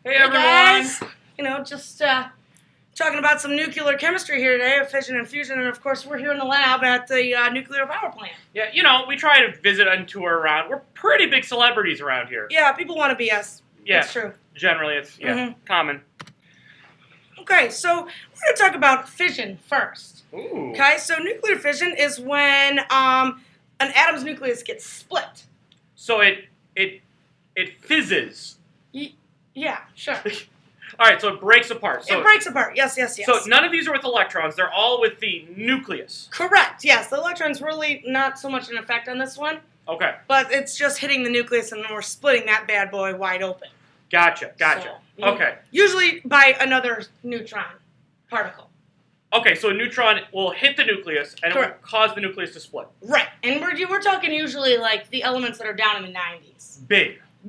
Hey everyone! Guys, just talking about some nuclear chemistry here today of fission and fusion, and of course we're here in the lab at the nuclear power plant. Yeah, we try to visit and tour around. We're pretty big celebrities around here. Yeah, people want to be us. Yeah, that's true. Generally, it's common. Okay, so we're going to talk about fission first. Ooh. Okay, so nuclear fission is when an atom's nucleus gets split. So it fizzes. Yeah, sure. All right, so it breaks apart. So it breaks apart. Yes. So none of these are with electrons. They're all with the nucleus. Correct. Yes, the electron's really not so much an effect on this one. Okay. But it's just hitting the nucleus, and we're splitting that bad boy wide open. Gotcha. So, Okay. Usually by another neutron particle. Okay, so a neutron will hit the nucleus, and Correct. it will cause the nucleus to split. Right, and we're talking usually like the elements that are down in the 90s.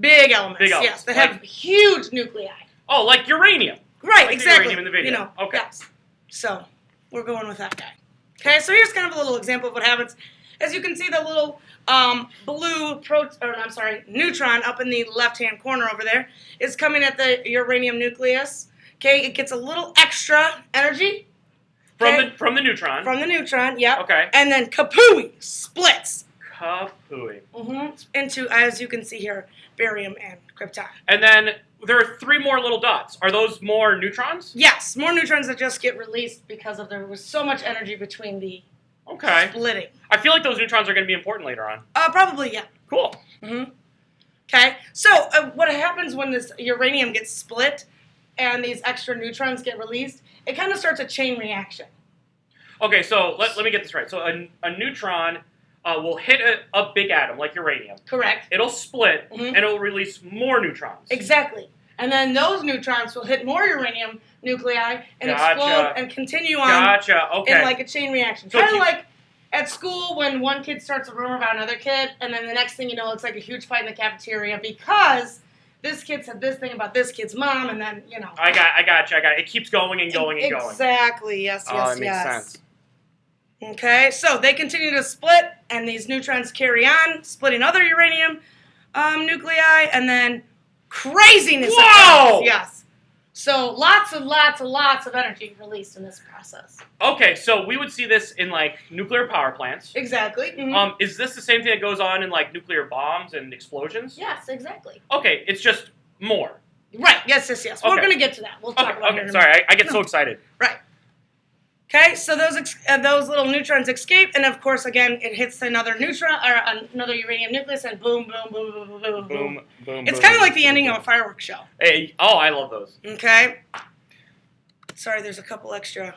Big elements, elements, yes, that have huge nuclei. Oh, like uranium. Right, like exactly. Uranium in the video. Okay. Yes. So we're going with that guy. Okay, so here's kind of a little example of what happens. As you can see, the little blue neutron up in the left-hand corner over there is coming at the uranium nucleus. Okay, it gets a little extra energy. From the neutron. From the neutron, yep. Okay. And then kapooey, splits. Kapooey. Into, as you can see here, barium and krypton. And then there are 3 more little dots. Are those more neutrons? Yes, more neutrons that just get released because there was so much energy between the splitting. I feel like those neutrons are going to be important later on. Probably, yeah. Cool. Okay, so what happens when this uranium gets split and these extra neutrons get released, it kind of starts a chain reaction. Okay, so let me get this right. So a neutron will hit a big atom, like uranium. Correct. It'll split, and it will release more neutrons. Exactly. And then those neutrons will hit more uranium nuclei and explode and continue on in like a chain reaction. So kind of like at school when one kid starts a rumor about another kid, and then the next thing you know, it's like a huge fight in the cafeteria because this kid said this thing about this kid's mom, and then, I got you. It keeps going and going and going. Exactly. Yes. That makes sense. Okay, so they continue to split, and these neutrons carry on, splitting other uranium nuclei, and then craziness. Whoa! Yes. So lots of energy released in this process. Okay, so we would see this in like nuclear power plants. Exactly. Is this the same thing that goes on in like nuclear bombs and explosions? Yes, exactly. Okay, it's just more. Right. Yes. Okay. We're going to get to that. We'll talk about it. Okay. Sorry, I get so excited. Right. Okay, so those little neutrons escape, and of course, again, it hits another neutron or another uranium nucleus, and boom, boom, boom, boom, boom, boom, boom. It's kind of like the ending of a fireworks show. Hey, I love those. Okay. Sorry, there's a couple extra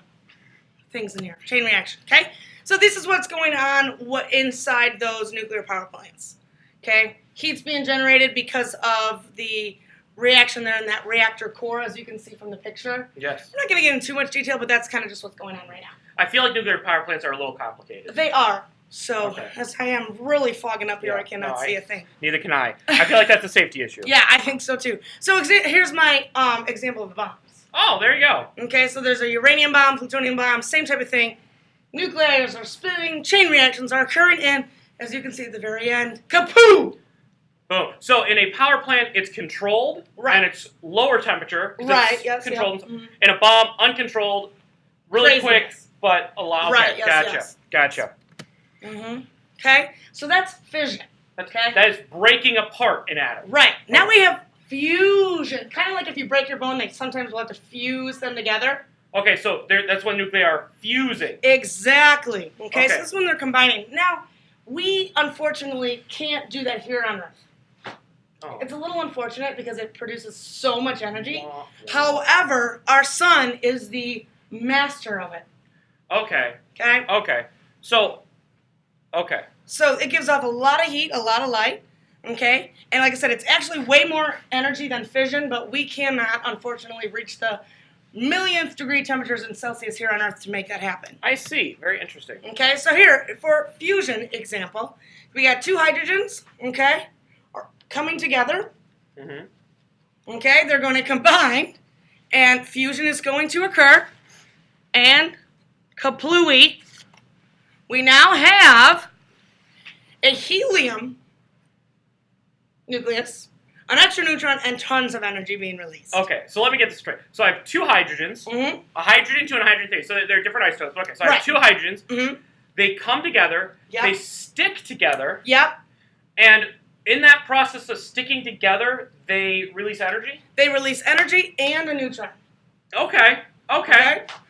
things in here. Chain reaction. Okay, so this is what's going on inside those nuclear power plants. Okay, heat's being generated because of the reaction there in that reactor core, as you can see from the picture. Yes. I'm not going to get into too much detail, but that's kind of just what's going on right now. I feel like nuclear power plants are a little complicated. They are. So, as I am really fogging up here, I cannot see a thing. Neither can I. I feel like that's a safety issue. Yeah, I think so too. So here's my example of bombs. Oh, there you go. Okay, so there's a uranium bomb, plutonium bomb, same type of thing. Nuclei are spinning, chain reactions are occurring, and as you can see at the very end, kapoo! Boom. So in a power plant, it's controlled, and it's lower temperature. Right, it's controlled. In a bomb, uncontrolled, really quick, but a lot. Right, Gotcha. Okay, so that's fission. Okay? That is breaking apart an atom. Right. Now we have fusion. Kind of like if you break your bone, they sometimes will have to fuse them together. Okay, so that's when nuclei are fusing. Exactly. Okay, so that's when they're combining. Now, we unfortunately can't do that here on Earth. Oh. It's a little unfortunate because it produces so much energy. However, our sun is the master of it. Okay. So it gives off a lot of heat, a lot of light. Okay? And like I said, it's actually way more energy than fission, but we cannot, unfortunately, reach the millionth degree temperatures in Celsius here on Earth to make that happen. I see. Very interesting. Okay, so here, for fusion example, we got 2 hydrogens, okay, coming together. Okay, they're going to combine, and fusion is going to occur, and kaplooey, we now have a helium nucleus an extra neutron, and tons of energy being released. Okay, so let me get this straight. So I have two hydrogens, a hydrogen 2 and a hydrogen 3. So they're different isotopes. Okay, so I have two hydrogens. They come together. Yep. They stick together. Yep. And in that process of sticking together, they release energy? They release energy and a neutron. Okay.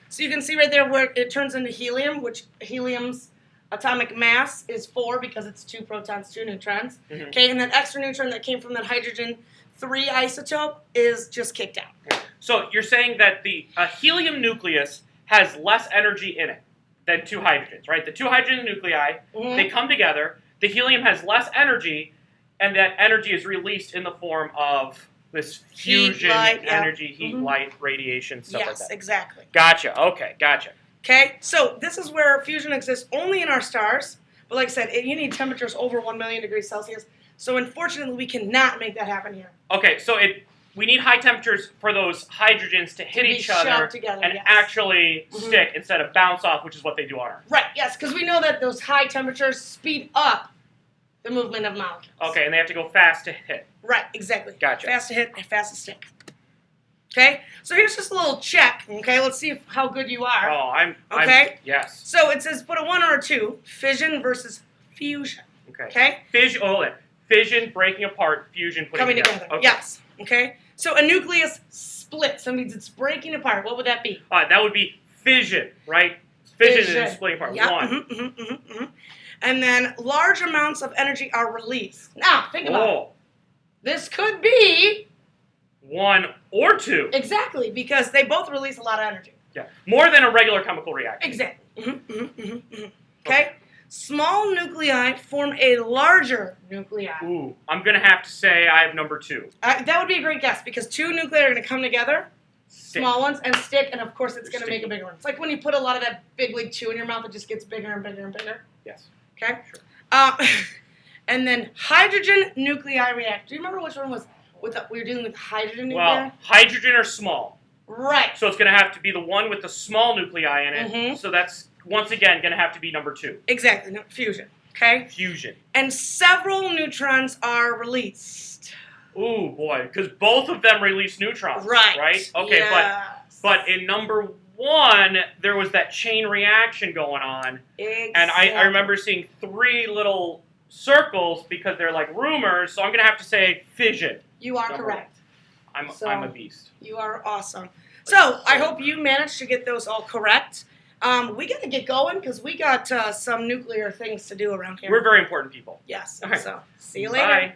So you can see right there where it turns into helium, which helium's atomic mass is 4 because it's 2 protons, 2 neutrons. Okay, and that extra neutron that came from that hydrogen 3 isotope is just kicked out. So you're saying that the helium nucleus has less energy in it than 2 hydrogens, right? The 2 hydrogen nuclei, they come together. The helium has less energy, and that energy is released in the form of this fusion energy, heat, light, radiation, stuff like that. Yes, exactly. Gotcha. Okay, gotcha. Okay, so this is where fusion exists only in our stars. But like I said, you need temperatures over 1 million degrees Celsius. So unfortunately, we cannot make that happen here. Okay, so we need high temperatures for those hydrogens to hit each other together, and actually stick instead of bounce off, which is what they do on Earth. Right, yes, because we know that those high temperatures speed up the movement of molecules. Okay, and they have to go fast to hit. Right, exactly. Gotcha. Fast to hit and fast to stick. Okay, so here's just a little check. Okay, let's see how good you are. Oh, yes. So it says put a 1 or a 2. Fission versus fusion. Okay. Fission, breaking apart. Fusion, putting together. Okay. Yes. Okay. So a nucleus splits. That means it's breaking apart. What would that be? That would be fission, right? Fission is splitting apart. Yep. 1. And then large amounts of energy are released. Now, think about it. This could be 1 or 2. Exactly, because they both release a lot of energy. Yeah, more than a regular chemical reaction. Exactly. Okay? Small nuclei form a larger nuclei. Ooh, I'm going to have to say I have number 2. That would be a great guess, because 2 nuclei are going to come together, small ones, and stick, and of course it's going to make a bigger one. It's like when you put a lot of that big league chew in your mouth, it just gets bigger and bigger and bigger. Yes. Okay? Sure. And then hydrogen nuclei react. Do you remember which one was we were dealing with hydrogen nuclei? Well, hydrogen are small. Right. So it's going to have to be the one with the small nuclei in it. So that's, once again, going to have to be number 2. Exactly. Fusion. Okay? Fusion. And several neutrons are released. Ooh, boy. Because both of them release neutrons. Right? Okay, yes. but in number 1, there was that chain reaction going on. Exactly. And I remember seeing 3 little circles because they're like rumors, so I'm going to have to say fission. You are correct. I'm a beast. You are awesome. So I hope you managed to get those all correct. We got to get going because we got some nuclear things to do around here. We're very important people. Yes. All right. So see you later. Bye.